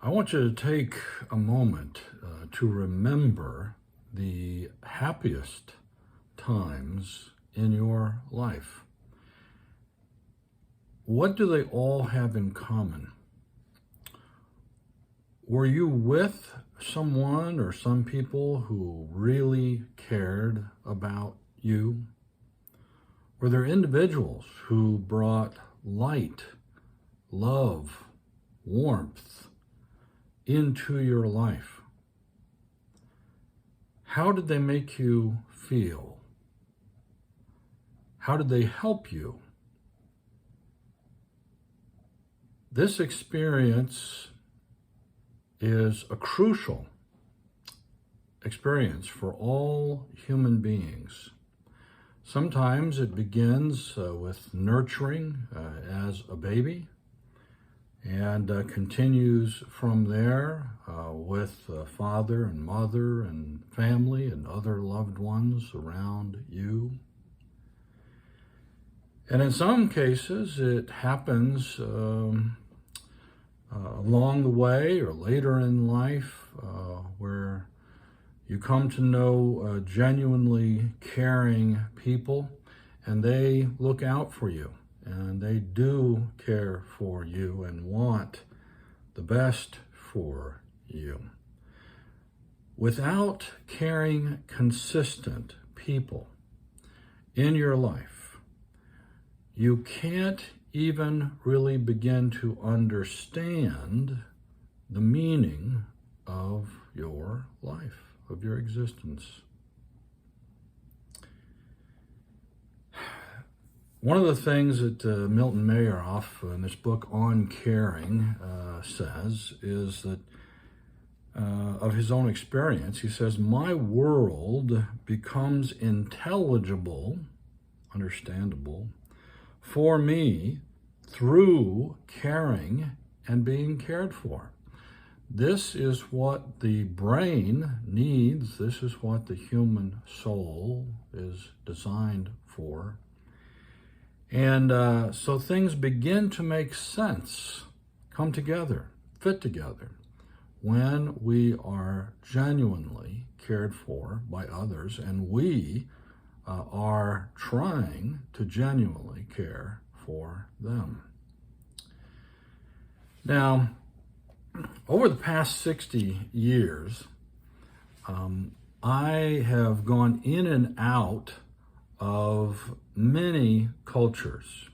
I want you to take a moment to remember the happiest times in your life. What do they all have in common? Were you with someone or some people who really cared about you? Were there individuals who brought light, love, warmth into your life? How did they make you feel? How did they help you? This experience is a crucial experience for all human beings. Sometimes it begins with nurturing as a baby and continues from there with father and mother and family and other loved ones around you. And in some cases, it happens along the way or later in life where you come to know genuinely caring people, and they look out for you, and they do care for you and want the best for you. Without caring, consistent people in your life, you can't even really begin to understand the meaning of your life, of your existence. One of the things that Milton Mayerhoff in this book On Caring says is that of his own experience, he says, "My world becomes intelligible, understandable, for me through caring and being cared for." This is what the brain needs. This is what the human soul is designed for. And so things begin to make sense, come together, fit together, when we are genuinely cared for by others and we are trying to genuinely care for them. Now, over the past 60 years, I have gone in and out of many cultures.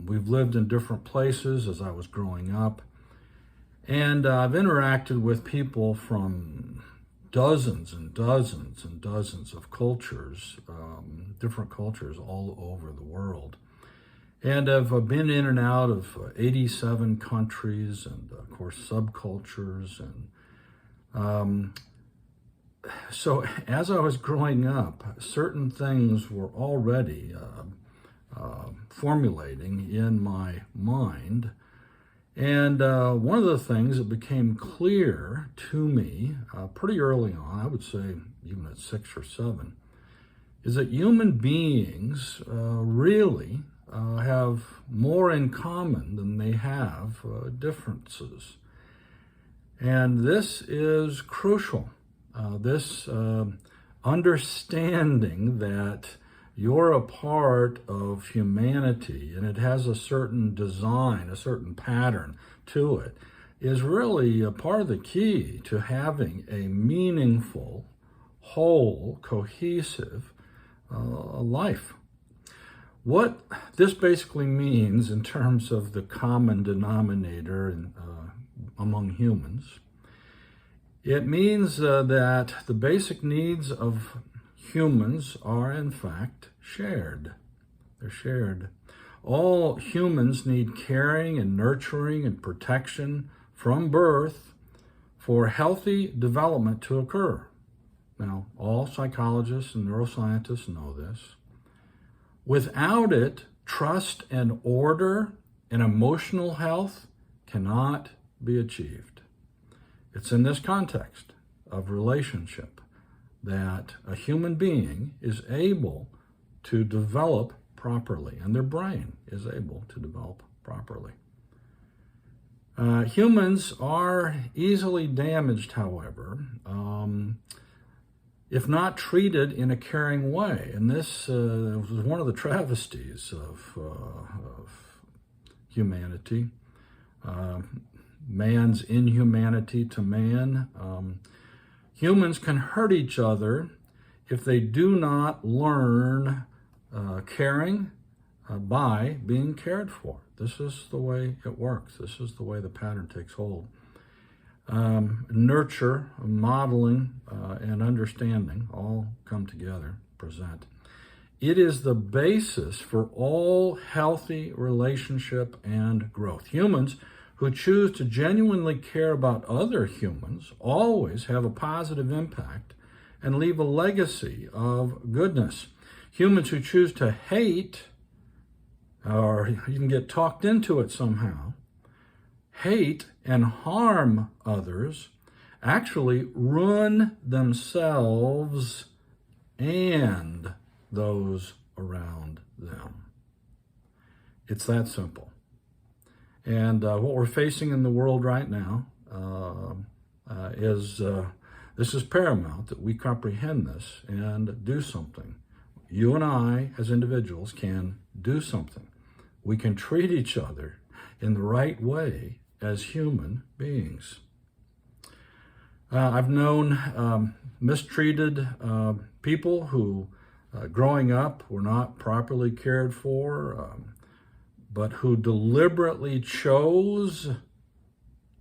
We've lived in different places as I was growing up, and I've interacted with people from dozens and dozens and dozens of cultures, different cultures all over the world. And I've been in and out of 87 countries and, of course, subcultures. And so as I was growing up, certain things were already formulating in my mind. And one of the things that became clear to me pretty early on, I would say even at 6 or 7, is that human beings really have more in common than they have differences. And this is crucial. This understanding that you're a part of humanity and it has a certain design, a certain pattern to it, is really a part of the key to having a meaningful, whole, cohesive life. What this basically means in terms of the common denominator among humans, it means that the basic needs of humans are in fact shared. They're shared. All humans need caring and nurturing and protection from birth for healthy development to occur. Now, all psychologists and neuroscientists know this. Without it, trust and order and emotional health cannot be achieved. It's in this context of relationship that a human being is able to develop properly, and their brain is able to develop properly. Humans are easily damaged, however, if not treated in a caring way. And this was one of the travesties of humanity, man's inhumanity to man. Humans can hurt each other if they do not learn caring by being cared for. This is the way it works. This is the way the pattern takes hold. Nurture, modeling, and understanding all come together, present. It is the basis for all healthy relationship and growth. Humans who choose to genuinely care about other humans always have a positive impact and leave a legacy of goodness. Humans who choose to hate, or you can get talked into it somehow, hate and harm others, actually ruin themselves and those around them. It's that simple. And what we're facing in the world right now is this is paramount, that we comprehend this and do something. You and I, as individuals, can do something. We can treat each other in the right way as human beings. I've known mistreated people who, growing up, were not properly cared for, but who deliberately chose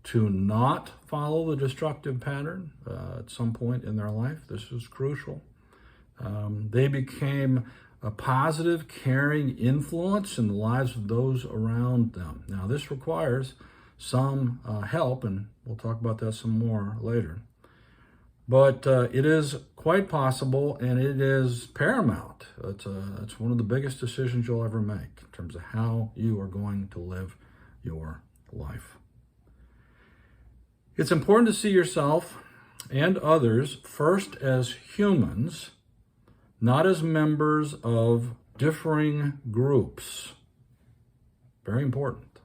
to not follow the destructive pattern at some point in their life. This is crucial. They became a positive, caring influence in the lives of those around them. Now, this requires some help, and we'll talk about that some more later. But it is quite possible, and it is paramount. It's one of the biggest decisions you'll ever make in terms of how you are going to live your life. It's important to see yourself and others first as humans, not as members of differing groups. Very important.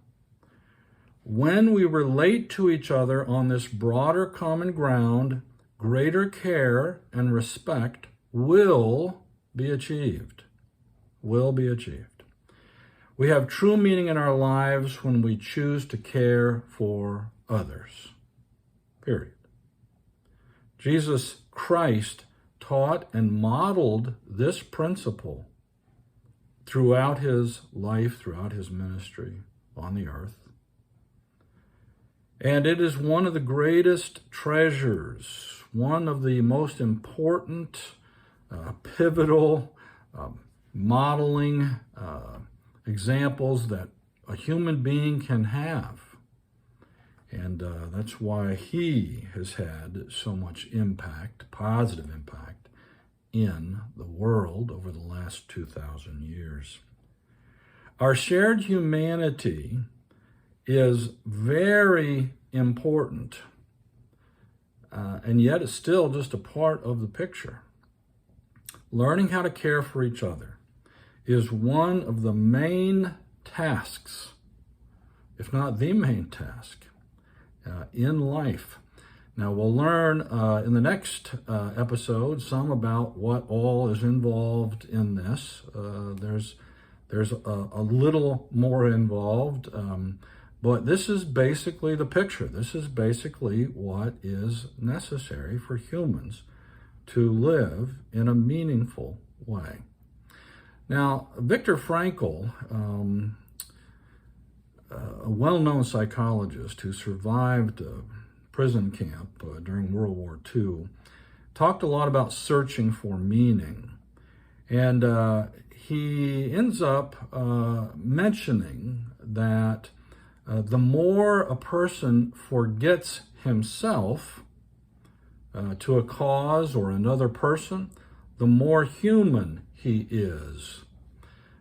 When we relate to each other on this broader common ground, greater care and respect will be achieved. Will be achieved. We have true meaning in our lives when we choose to care for others. Period. Jesus Christ taught and modeled this principle throughout his life, throughout his ministry on the earth. And it is one of the greatest treasures, one of the most important, pivotal, modeling examples that a human being can have. And that's why he has had so much impact, positive impact, in the world over the last 2,000 years. Our shared humanity is very important, and yet it's still just a part of the picture. Learning how to care for each other is one of the main tasks, if not the main task, in life. Now, we'll learn in the next episode some about what all is involved in this. There's a little more involved, but this is basically the picture. This is basically what is necessary for humans to live in a meaningful way. Now, Viktor Frankl, a well-known psychologist who survived a prison camp during World War II, talked a lot about searching for meaning. And he ends up mentioning that the more a person forgets himself to a cause or another person, the more human he is.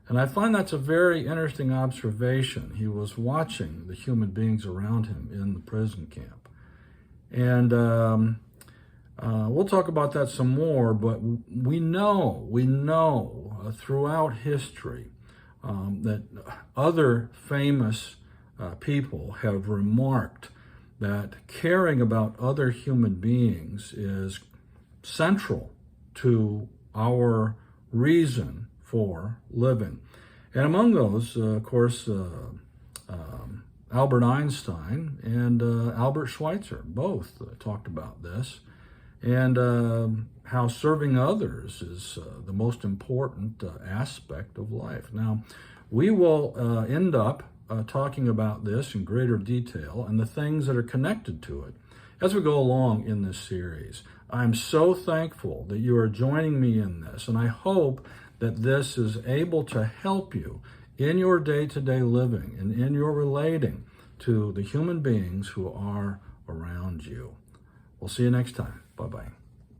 And I find that's a very interesting observation. He was watching the human beings around him in the prison camp. And we'll talk about that some more, but we know throughout history that other famous people have remarked that caring about other human beings is central to our reason for living. And among those, of course, Albert Einstein and Albert Schweitzer both talked about this, and how serving others is the most important aspect of life. Now, we will end up talking about this in greater detail and the things that are connected to it as we go along in this series. I'm so thankful that you are joining me in this, and I hope that this is able to help you in your day-to-day living and in your relating to the human beings who are around you. We'll see you next time. Bye-bye.